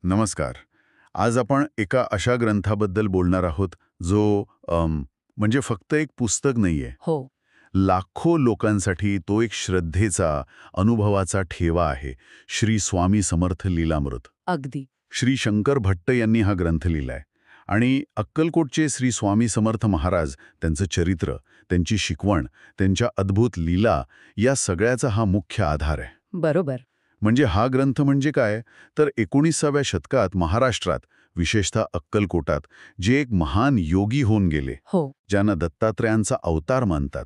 नमस्कार. आज आपण एका अशा ग्रंथाबद्दल बोलणार आहोत जो म्हणजे फक्त एक पुस्तक नाहीये. हो. लाखो लोकांसाठी तो एक श्रद्धेचा, अनुभवाचा ठेवा आहे. श्री स्वामी समर्थ लीलामृत. अगदी. श्री शंकर भट्ट यांनी हा ग्रंथ लिहिलाय आणि अक्कलकोटचे श्री स्वामी समर्थ महाराज, त्यांचं चरित्र, त्यांची शिकवण, त्यांच्या अद्भुत लीला या सगळ्याचा हा मुख्य आधार आहे. बरोबर. म्हणजे हा ग्रंथ म्हणजे काय, तर 19व्या शतकात महाराष्ट्रात, विशेषतः अक्कलकोटात, जे एक महान योगी होऊन गेले, हो. ज्यांना दत्तात्रयांचा अवतार मानतात,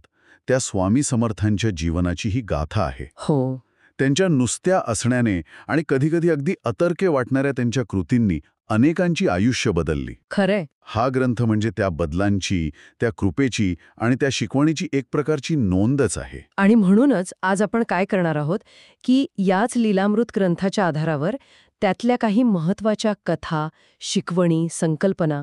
त्या स्वामी समर्थांच्या जीवनाची ही गाथा आहे. हो. त्यांच्या नुसत्या असण्याने आणि कधीकधी अगदी अतर्क्य वाटणाऱ्या त्यांच्या कृतींनी अनेकांची आयुष्य बदलली. खरंय. हा ग्रंथ म्हणजे त्या बदलांची, त्या कृपेची आणि त्या शिकवणीची एक प्रकारची नोंदच आहे. आणि म्हणूनच आज आपण काय करणार आहोत की याच लीलामृत ग्रंथाच्या आधारावर त्यातल्या काही महत्वाच्या कथा, शिकवणी, संकल्पना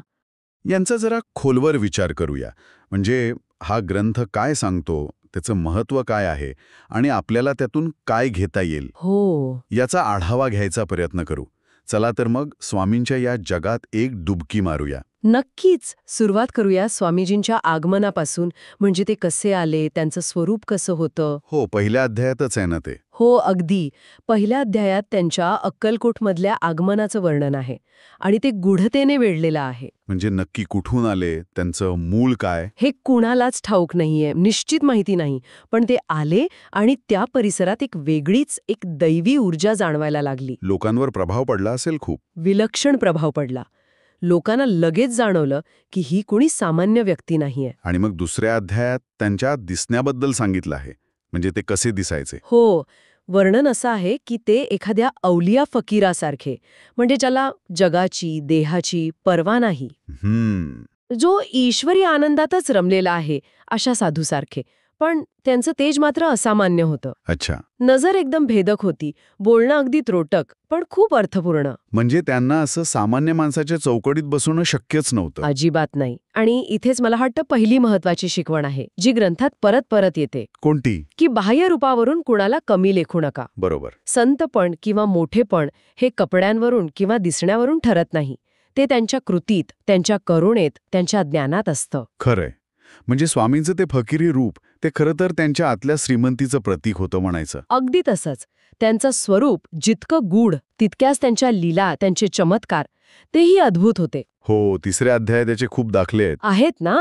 यांचा जरा खोलवर विचार करूया. म्हणजे हा ग्रंथ काय सांगतो, त्याचं महत्त्व काय आहे आणि आपल्याला त्यातून काय घेता येईल, हो. याचा आढावा घ्यायचा प्रयत्न करू. चला तर मग स्वामींच्या या जगात एक डुबकी मारूया. नक्कीच. सुरुवात करूया स्वामीजींच्या आगमनापासून. म्हणजे ते कसे आले, त्यांचं स्वरूप कसं होतं. हो, पहिल्या अध्यायातच आहे ना ते. हो, अगदी. पहिल्या अध्यायात त्यांच्या अक्कलकोटमधल्या आगमनाचं वर्णन आहे आणि ते गूढतेने वेढलेलं आहे. म्हणजे नक्की कुठून आले, त्यांचं मूळ काय, हे कुणालाच ठाऊक नाहीये, निश्चित माहिती नाही. पण ते आले आणि त्या परिसरात एक वेगळीच, एक दैवी ऊर्जा जाणवायला लागली. लोकांवर प्रभाव पडला असेल खूप. विलक्षण प्रभाव पडला. लोकांना लगेच जाणवलं की ही कोणी सामान्य व्यक्ती नाहीये. आणि मग दुसऱ्या अध्यायात त्यांच्या दिसण्याबद्दल सांगितलं आहे. म्हणजे ते कसे दिसायचे. हो. वर्णन असं आहे की ते एखाद्या अवलिया फकीरासारखे, म्हणजे ज्याला जगाची, देहाची पर्वा नाही, जो ईश्वरी आनंदातच रमलेला आहे, अशा साधूसारखे. पण त्यांचं तेज मात्र असामान्य होतं. अच्छा. नजर एकदम भेदक होती, बोलणं अगदी त्रोटक, पण खूप अर्थपूर्ण. म्हणजे त्यांना असं सामान्य माणसाच्या चौकटीत बसवणं शक्यच नव्हतं. अजिबात नाही. आणि इथेच मला वाटतं पहिली महत्वाची शिकवण आहे, जी ग्रंथात परत परत येते. कोणती? की बाह्य रूपावरून कुणाला कमी लेखू नका. बरोबर. संतपण किंवा मोठेपण हे कपड्यांवरून किंवा दिसण्यावरून ठरत नाही. ते त्यांच्या कृतीत, त्यांच्या करुणेत, त्यांच्या ज्ञानात असतं. खरंय. म्हणजे स्वामींचं ते फकिरी रूप, ते खरं तर त्यांच्या आतल्या श्रीमंतीचं प्रतीक होतं म्हणायचं. अगदी तसंच. त्यांचं स्वरूप जितकं गूढ, तितक्याच त्यांच्या लीला, त्यांचे चमत्कार, तेही अद्भुत होते. हो, तिसऱ्या अध्यायात त्याचे खूप दाखले आहेत ना.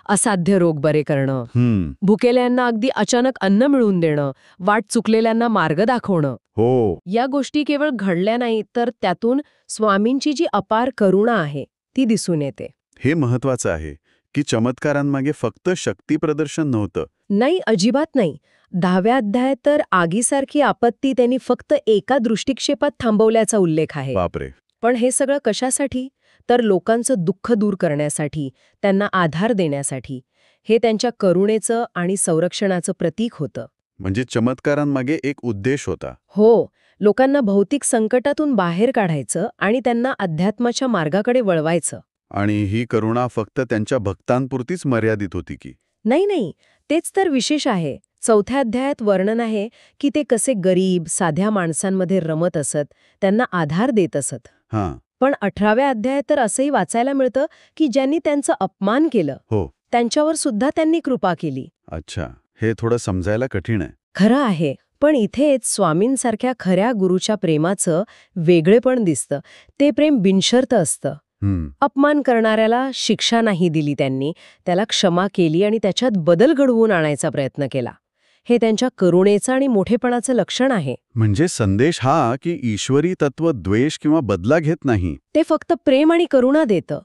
असाध्य रोग बरे करणं, भुकेल्यांना अगदी अचानक अन्न मिळवून देणं, वाट चुकलेल्यांना मार्ग दाखवणं. हो. या गोष्टी केवळ घडल्या नाही, तर त्यातून स्वामींची जी अपार करुणा आहे ती दिसून येते. हे महत्वाचं आहे की चमत्कारांमागे फक्त शक्ती प्रदर्शन नव्हतं. नाही, अजिबात नाही. 10व्या अध्यायात तर आगीसारखी आपत्ती त्यांनी फक्त एका दृष्टिक्षेपात थांबवल्याचा उल्लेख आहे. बापरे. पण हे सगळं कशासाठी? तर लोकांचं दुःख दूर करण्यासाठी, त्यांना आधार देण्यासाठी. हे त्यांच्या करुणेचं आणि संरक्षणाचं प्रतीक होतं. म्हणजे चमत्कारांमागे एक उद्देश होता. हो. लोकांना भौतिक संकटातून बाहेर काढायचं आणि त्यांना अध्यात्माच्या मार्गाकडे वळवायचं. आणि ही करुणा फक्त त्यांच्या भक्तांपुरतीच मर्यादित होती की? नाही नाही, तेच तर विशेष आहे. 4थ्या अध्यायात वर्णन आहे की ते कसे गरीब, साध्या माणसांमध्ये रमत असत, त्यांना आधार देत असत. पण 18व्या अध्यायात तर असंही वाचायला मिळतं की ज्यांनी त्यांचं अपमान केलं, हो, त्यांच्यावर सुद्धा त्यांनी कृपा केली. अच्छा. हे थोडं समजायला कठीण आहे. खरं आहे. पण इथेच स्वामींसारख्या खऱ्या गुरुच्या प्रेमाचं वेगळेपण दिसतं. ते प्रेम बिनशर्त असतं. अपमान करणाऱ्याला शिक्षा नाही दिली त्यांनी, त्याला क्षमा केली आणि त्याच्यात बदल घडवून आणायचा प्रयत्न केला. हे त्यांच्या करुणेचं आणि मोठेपणाचं लक्षण आहे. म्हणजे संदेश हा की ईश्वरी तत्व द्वेष किंवा बदला घेत नाही, ते फक्त प्रेम आणि करुणा देतं.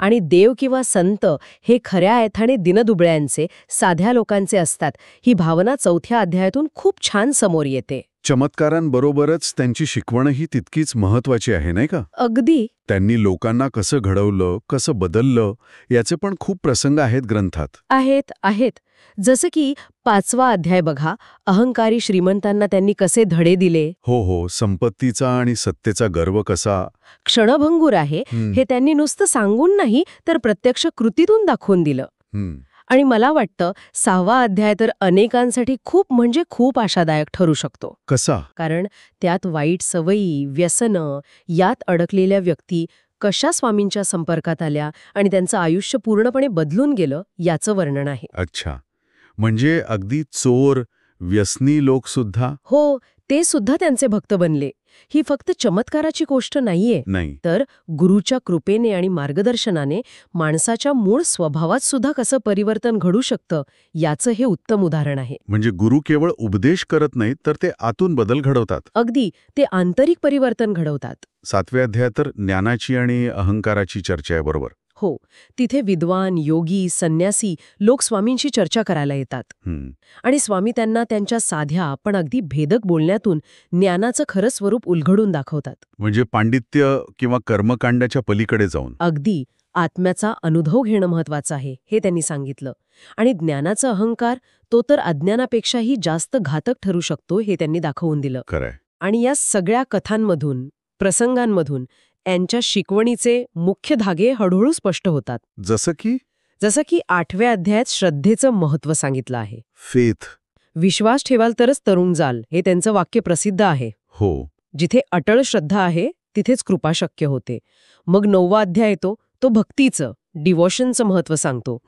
आणि देव किंवा संत हे खऱ्या अर्थाने दिनदुबळ्यांचे, साध्या लोकांचे असतात. ही भावना 4थ्या अध्यायातून खूप छान समोर येते. चमत्कारांबरोबरच त्यांची शिकवणही तितकीच महत्वाची आहे, नाही का? अगदी. त्यांनी लोकांना कसं घडवलं, कसं बदललं, याचे पण खूप प्रसंग आहेत ग्रंथात. आहेत. जसं की 5वा अध्याय बघा, अहंकारी श्रीमंतांना त्यांनी कसे धडे दिले. हो, संपत्तीचा आणि सत्तेचा गर्व कसा क्षणभंगूर आहे हे त्यांनी नुसतं सांगून नाही, तर प्रत्यक्ष कृतीतून दाखवून दिलं. आणि मला वाटतं 6वा अध्याय तर अनेकांसाठी खूप म्हणजे खूप आशादायक ठरू शकतो. कसा? कारण त्यात वाईट सवयी, व्यसनं यात अडकलेल्या व्यक्ती कशा स्वामींच्या संपर्कात आल्या आणि त्यांचं आयुष्य पूर्णपणे बदलून गेलं याचं वर्णन आहे. अच्छा. म्हणजे अगदी चोर, व्यसनी लोक सुद्धा? हो, ते सुद्धा त्यांचे भक्त बनले. ही फक्त चमत्काराची गोष्ट नाहीये, नाही. तर गुरूच्या कृपेने आणि मार्गदर्शनाने माणसाच्या मूळ स्वभावात सुद्धा कसं परिवर्तन घडू शकतं याचं हे उत्तम उदाहरण आहे. म्हणजे गुरु केवळ उपदेश करत नाहीत, तर ते आतून बदल घडवतात. अगदी, ते आंतरिक परिवर्तन घडवतात. 7व्या अध्यायात तर ज्ञानाची आणि अहंकाराची चर्चा आहे, बरोबर? हो, तिथे विद्वान, योगी, संन्यासी लोक स्वामींशी चर्चा करायला येतात. आणि स्वामी त्यांना त्यांच्या साध्या पण अगदी भेदक बोलण्यातून ज्ञानाचं खरं स्वरूप उलगडून दाखवतात. म्हणजे पांडित्य किंवा कर्मकांडाच्या पलीकडे जाऊन. अगदी आत्म्याचा अनुभव घेणं महत्वाचं आहे हे त्यांनी सांगितलं. आणि ज्ञानाचा अहंकार तो तर अज्ञानापेक्षाही जास्त घातक ठरू शकतो हे त्यांनी दाखवून दिलं. खरंय. आणि या सगळ्या कथांमधून, प्रसंगांमधून यांच्या शिकवणीचे मुख्य धागे हळूहळू स्पष्ट होतात. जसं की 8व्या अध्यायात श्रद्धेचं महत्त्व सांगितलं आहे. फेथ. विश्वास ठेवाल तरच तरुण जाल, हे त्यांचं वाक्य प्रसिद्ध आहे. हो. जिथे अटळ श्रद्धा आहे तिथेच कृपा शक्य होते. मग 9वा अध्याय येतो, तो भक्तीचं, डिव्होशनचं महत्त्व सांगतो.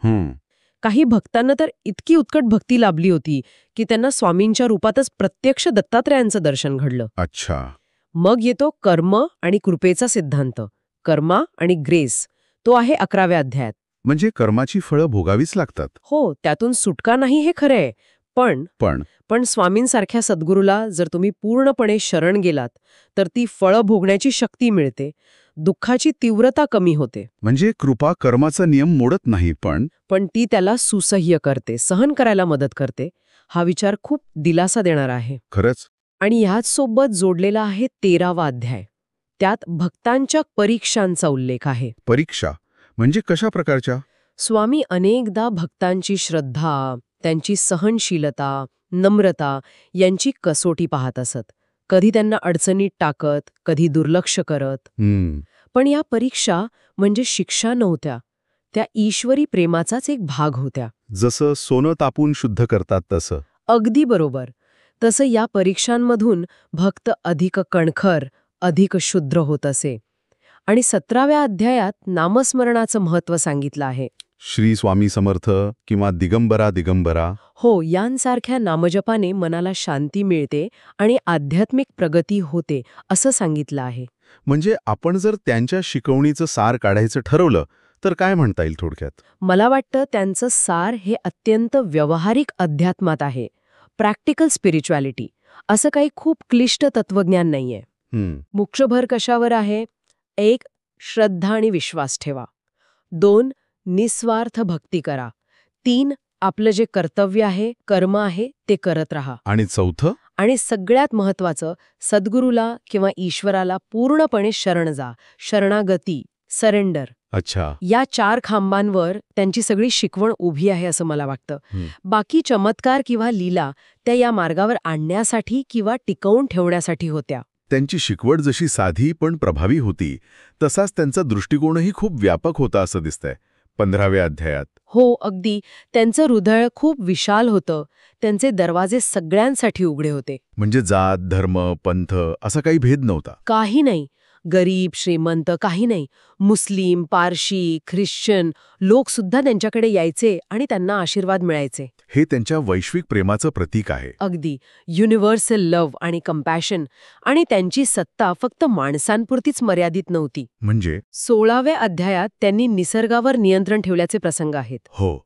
काही भक्तांना तर इतकी उत्कट भक्ती लाभली होती की त्यांना स्वामींच्या रूपातच प्रत्यक्ष दत्तात्रयांचं दर्शन घडलं. अच्छा. मग येतो कर्म आणि कृपेचा सिद्धांत, कर्मा आणि ग्रेस. तो आहे 11व्या अध्यायात. म्हणजे कर्माची फळं भोगावीच लागतात. हो, त्यातून सुटका नाही हे खरंय. पण स्वामींसारख्या सद्गुरूला जर तुम्ही पूर्णपणे शरण गेलात तर ती फळं भोगण्याची शक्ती मिळते, दुःखाची तीव्रता कमी होते. म्हणजे कृपा कर्माचा नियम मोडत नाही, पण ती त्याला सुसह्य करते, सहन करायला मदत करते. हा विचार खूप दिलासा देणारा आहे. खरंच. आणि ह्याच सोबत जोडलेला आहे 13वा अध्याय. त्यात भक्तांच्या परीक्षांचा उल्लेख आहे. परीक्षा म्हणजे कशा प्रकारच्या? स्वामी अनेकदा भक्तांची श्रद्धा, त्यांची सहनशीलता, नम्रता यांची कसोटी पाहत असत. कधी त्यांना अडचणीत टाकत, कधी दुर्लक्ष करत. पण या परीक्षा म्हणजे शिक्षा नव्हत्या, त्या ईश्वरी प्रेमाचाच एक भाग होत्या. जसं सोनं तापून शुद्ध करतात तसं. अगदी बरोबर. तसं या परीक्षांमधून भक्त अधिक कणखर, अधिक शुद्ध होत असे. आणि 17व्या अध्यायात नामस्मरणाचं महत्त्व सांगितलं आहे. श्री स्वामी समर्थ किंवा दिगंबरा. हो, यांसारख्या नामजपाने मनाला शांती मिळते आणि आध्यात्मिक प्रगती होते असं सांगितलं आहे. म्हणजे आपण जर त्यांच्या शिकवणीचं सार काढायचं ठरवलं तर काय म्हणता येईल थोडक्यात? मला वाटतं त्यांचं सार हे अत्यंत व्यावहारिक अध्यात्मात आहे. Practical spirituality. असं काही खूप क्लिष्ट तत्वज्ञान नाहीये. मुख्य भर कशावर आहे? 1. श्रद्धा आणि विश्वास ठेवा. 2. निस्वार्थ भक्ती करा. 3. आपलं जे कर्तव्य आहे, कर्म आहे, ते करत राहा. आणि 4. आणि सगळ्यात महत्वाचं, सद्गुरूला किंवा ईश्वराला पूर्णपणे शरण जा. शरणागती, सरेंडर. अच्छा. या 4 खांबांवर त्यांची सगळी शिकवण उभी आहे असं मला वाटतं. बाकी चमत्कार किंवा लीला त्या या मार्गावर आणण्यासाठी किंवा टिकवून ठेवण्यासाठी होत्या. त्यांची शिकवण जशी साधी पण प्रभावी होती, तसाच त्यांचा दृष्टिकोनही खूप व्यापक होता असं दिसतंय 15व्या अध्यायात. हो, अगदी. त्यांचं हृदय खूप विशाल होतं. त्यांचे दरवाजे सगळ्यांसाठी उघडे होते. म्हणजे जात, धर्म, पंथ असा काही भेद नव्हता. काही नाही. गरीब, श्रीमंत काही नाही. मुस्लिम, पारशी, ख्रिश्चन लोक सुद्धा त्यांच्याकडे यायचे आणि त्यांना आशीर्वाद मिळायचे. हे त्यांच्या वैश्विक प्रेमाचं प्रतीक आहे. अगदी. युनिव्हर्सल लव्ह आणि कंपॅशन. आणि त्यांची सत्ता फक्त माणसांपुरतीच मर्यादित नव्हती. म्हणजे 16व्या अध्यायात त्यांनी निसर्गावर नियंत्रण ठेवल्याचे प्रसंग आहेत. हो.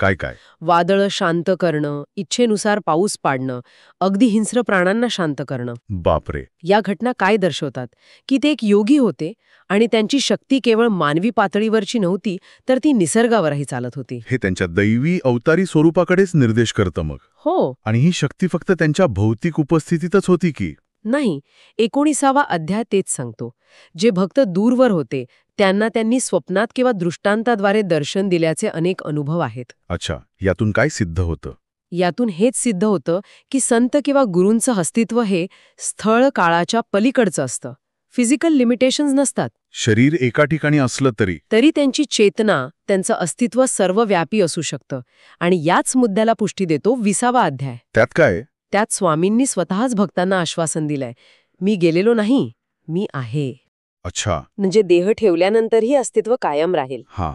काय? वादळं शांत करणं, इच्छेनुसार पाऊस पाडणं, अगदी हिंस्र प्राणांना शांत करणं. बापरे. या घटना काय दर्शवतात? की ते एक योगी होते आणि त्यांची शक्ती केवळ मानवी पातळीवरची नव्हती, तर ती निसर्गावरही चालत होती. हे त्यांच्या दैवी अवतारी स्वरूपाकडेच निर्देश करतं मग. हो. आणि ही शक्ती फक्त त्यांच्या भौतिक उपस्थितीतच होती की? नाही. 19वा अध्याय तेच सांगतो. जे भक्त दूरवर होते त्यांना त्यांनी स्वप्नात किंवा दृष्टांताद्वारे दर्शन दिल्याचे अनेक अनुभव आहेत. अच्छा. यातून काय सिद्ध होतं? यातून हेच सिद्ध होतं की संत किंवा गुरूंचं अस्तित्व हे स्थळ काळाच्या पलीकडचं असतं. फिजिकल लिमिटेशन्स नसतात. शरीर एका ठिकाणी असलं तरी त्यांची चेतना, त्यांचं अस्तित्व सर्वव्यापी असू शकतं. आणि याच मुद्द्याला पुष्टी देतो 20वा अध्याय. त्यात काय? त्यात स्वामींनी स्वतःच भक्तांना आश्वासन दिलंय, मी गेलेलो नाही, मी आहे. अच्छा. म्हणजे देह ठेवल्यानंतरही अस्तित्व कायम राहील. हां.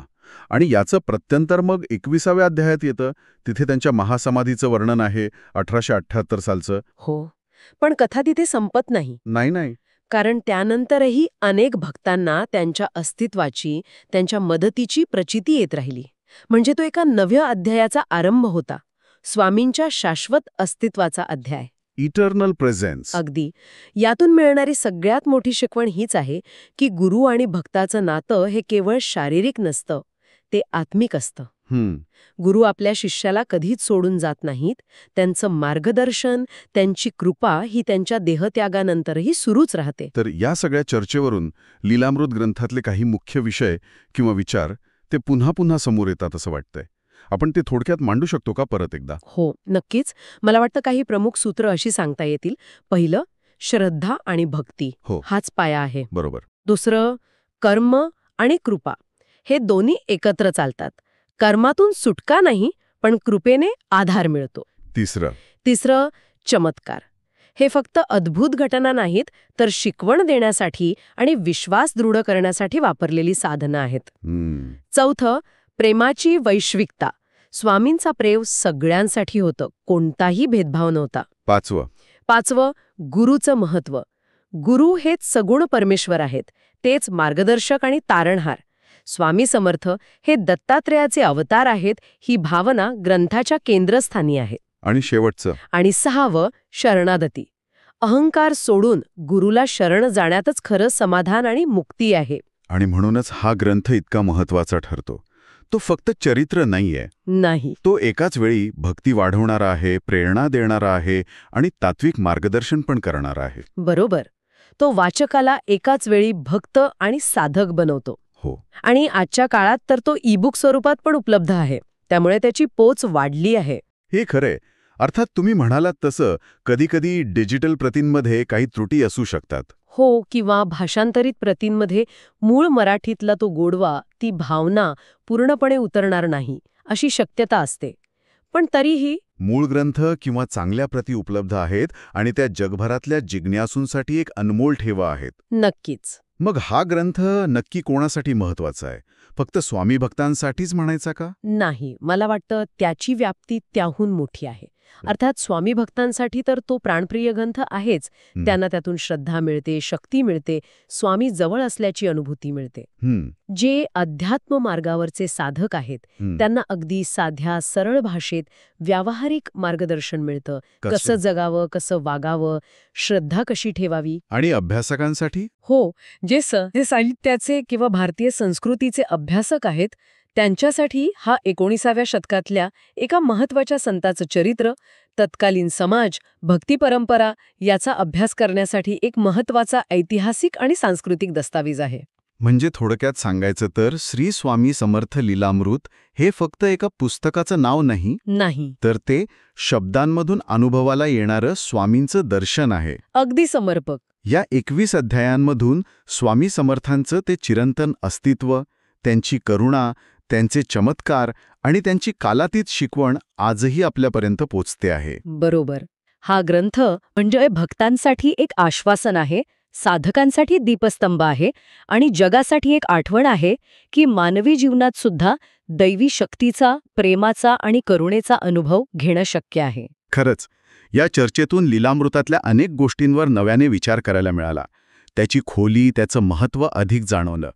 आणि याचं प्रत्यंतर मग 21व्या अध्यायात येतं. तिथे त्यांच्या महासमाधीचं वर्णन आहे, 1878 सालचं. हो, पण कथा तिथे संपत नाही. नाही. कारण त्यानंतरही अनेक भक्तांना त्यांच्या अस्तित्वाची, त्यांच्या मदतीची प्रचिती येत राहिली. म्हणजे तो एका नव्या अध्यायाचा आरंभ होता, स्वामींच्या शाश्वत अस्तित्वाचा अध्याय. Eternal presence. अगदी. यातून मिळणारी सगळ्यात मोठी शिकवण हीच आहे की गुरु आणि भक्ताचं नातं हे केवळ शारीरिक नसतं, ते आत्मिक असतं. गुरु आपल्या शिष्याला कधीच सोडून जात नाहीत. त्यांचं मार्गदर्शन, त्यांची कृपा ही त्यांच्या देहत्यागानंतरही सुरूच राहते. तर या सगळ्या चर्चेवरून लीलामृत ग्रंथातले काही मुख्य विषय किंवा विचार ते पुन्हा पुन्हा समोर येतात असं वाटतंय. आपण ते थोडक्यात मांडू शकतो का परत एकदा? हो, नक्कीच. मला वाटतं काही प्रमुख सूत्र अशी सांगता येतील. पहिलं, श्रद्धा आणि भक्ती. हो. हाच पाया आहे. बरोबर. दुसरं, कर्म आणि कृपा. हे दोन्ही एकत्र चालतात. कर्मातून सुटका नाही, पण कृपेने आधार मिळतो. तिसरं, चमत्कार. हे फक्त अद्भुत घटना नाहीत, तर शिकवण देण्यासाठी आणि विश्वास दृढ करण्यासाठी वापरलेली साधनं आहेत. चौथं, प्रेमाची वैश्विकता. स्वामींचा प्रेम सगळ्यांसाठी होतं, कोणताही भेदभाव नव्हता. पाचवं, गुरुचं महत्त्व. गुरु हेच सगुण परमेश्वर आहेत, तेच मार्गदर्शक आणि तारणहार. स्वामी समर्थ हे दत्तात्रेयाचे अवतार आहेत, ही भावना ग्रंथाच्या केंद्रस्थानी आहे. आणि शेवटचं आणि सहावं, शरणागती. अहंकार सोडून गुरुला शरण जाण्यातच खरं समाधान आणि मुक्ती आहे. आणि म्हणूनच हा ग्रंथ इतका महत्वाचा ठरतो. तो फक्त चरित्र नाहीये. नाही. तो एकाच वेळी भक्ती वाढवणारा आहे, प्रेरणा देणारा आहे आणि तात्विक मार्गदर्शन पण करणारा आहे. बरोबर. तो वाचकाला एकाच वेळी भक्त आणि साधक बनवतो. हो. आणि आजच्या काळात तर तो ई-बुक स्वरूपात पण उपलब्ध आहे, त्यामुळे त्याची पोच वाढली आहे. हे खरंय. अर्थात तुम्ही म्हणालात तसं कधीकधी डिजिटल प्रतींमध्ये काही त्रुटी असू शकतात. हो, किंवा भाषांतरित प्रतींमध्ये मूळ मराठीतला तो गोडवा, ती भावना पूर्णपणे उतरणार नाही, अशी शक्यता असते. पण तरीही मूळ ग्रंथ किंवा चांगल्या प्रती उपलब्ध आहेत आणि त्या जगभरातल्या जिज्ञासूंसाठी एक अनमोल ठेवा आहेत. नक्कीच. मग हा ग्रंथ नक्की कोणासाठी महत्वाचा आहे? फक्त स्वामी भक्तांसाठीच म्हणायचा का? नाही, मला वाटतं त्याची व्याप्ती त्याहून मोठी आहे. अर्थात स्वामी भक्तांसाठी तर तो प्राणप्रिय ग्रंथ आहेच. त्यांना त्यातून श्रद्धा मिळते, शक्ती मिळते, स्वामी जवळ असल्याची अनुभूती मिळते. जे अध्यात्म मार्गावरचे साधक आहेत त्यांना अगदी साध्या सरळ भाषेत व्यावहारिक मार्गदर्शन मिळतं. कसं जगावं, कसं वागावं, श्रद्धा कशी ठेवावी. आणि अभ्यासकांसाठी? हो, जे साहित्याचे किंवा भारतीय संस्कृतीचे अभ्यासक आहेत त्यांच्यासाठी हा 19व्या शतकातल्या एका महत्त्वाच्या संताचं चरित्र, तत्कालीन समाज, भक्ती परंपरा याचा अभ्यास करण्यासाठी एक महत्त्वाचा ऐतिहासिक आणि सांस्कृतिक दस्तावेज आहे. म्हणजे थोडक्यात सांगायचं तर श्री स्वामी समर्थ लीलामृत हे फक्त एका पुस्तकाचं नाव नाही, तर ते शब्दांमधून अनुभवाला येणारं स्वामींचं दर्शन आहे. अगदी समर्पक. या 21 अध्यायांमधून स्वामी समर्थांचं ते चिरंतन अस्तित्व, त्यांची करुणा, त्यांचे चमत्कार आणि त्यांची कालातीत शिकवण आजही आपल्यापर्यंत पोचते आहे. बरोबर. हा ग्रंथ म्हणजे भक्तांसाठी एक आश्वासन आहे, साधकांसाठी दीपस्तंभ आहे आणि जगासाठी एक आठवण आहे की मानवी जीवनात सुद्धा दैवी शक्तीचा, प्रेमाचा आणि करुणेचा अनुभव घेणं शक्य आहे. खरंच, या चर्चेतून लीलामृतातल्या अनेक गोष्टींवर नव्याने विचार करायला मिळाला. त्याची खोली, त्याचं महत्त्व अधिक जाणवलं.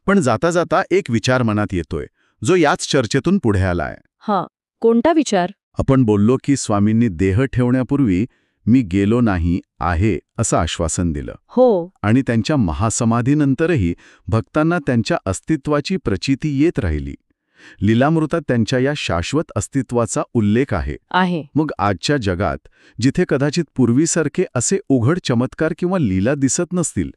पण जाता जाता एक विचार मनात येतोय, जो याच चर्चेतून पुढे आलाय. हा, कोणता विचार? आपण बोललो की स्वामींनी देह ठेवण्यापूर्वी मी गेलो नाही, आहे असं आश्वासन दिलं. हो. आणि त्यांच्या महासमाधीनंतरही भक्तांना त्यांच्या अस्तित्वाची प्रचिती येत राहिली. लीलामृतात त्यांच्या या शाश्वत अस्तित्वाचा उल्लेख आहे. मग आजच्या जगात, जिथे कदाचित पूर्वीसारखे असे उघड चमत्कार किंवा लीला दिसत नसतील,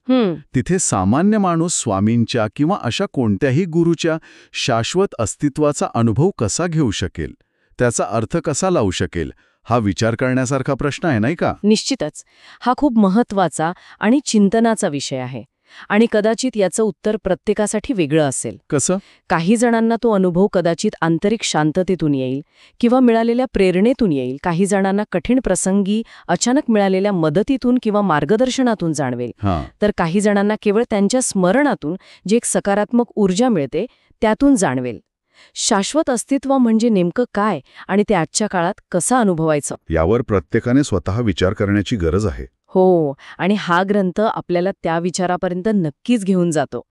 तिथे सामान्य माणूस स्वामींच्या किंवा अशा कोणत्याही गुरूच्या शाश्वत अस्तित्वाचा अनुभव कसा घेऊ शकेल, त्याचा अर्थ कसा लावू शकेल, हा विचार करण्यासारखा प्रश्न आहे नाही का? निश्चितच हा खूप महत्वाचा आणि चिंतनाचा विषय आहे. आणि कदाचित याचं उत्तर प्रत्येकासाठी वेगळं असेल. कसं? काही जणांना तो अनुभव कदाचित आंतरिक शांततेतून येईल किंवा मिळालेल्या प्रेरणेतून येईल. काही जणांना कठीण प्रसंगी अचानक मिळालेल्या मदतीतून किंवा मार्गदर्शनातून जाणवेल. हां. तर काही जणांना केवळ त्यांच्या स्मरणातून जी एक सकारात्मक ऊर्जा मिळते त्यातून जाणवेल. शाश्वत अस्तित्व म्हणजे नेमकं काय आणि ते आजच्या काळात कसं अनुभवायचं? यावर प्रत्येकाने स्वतः विचार करण्याची गरज आहे. हो, आणि हा ग्रंथ आपल्याला त्या विचारापर्यंत नक्कीच घेऊन जातो.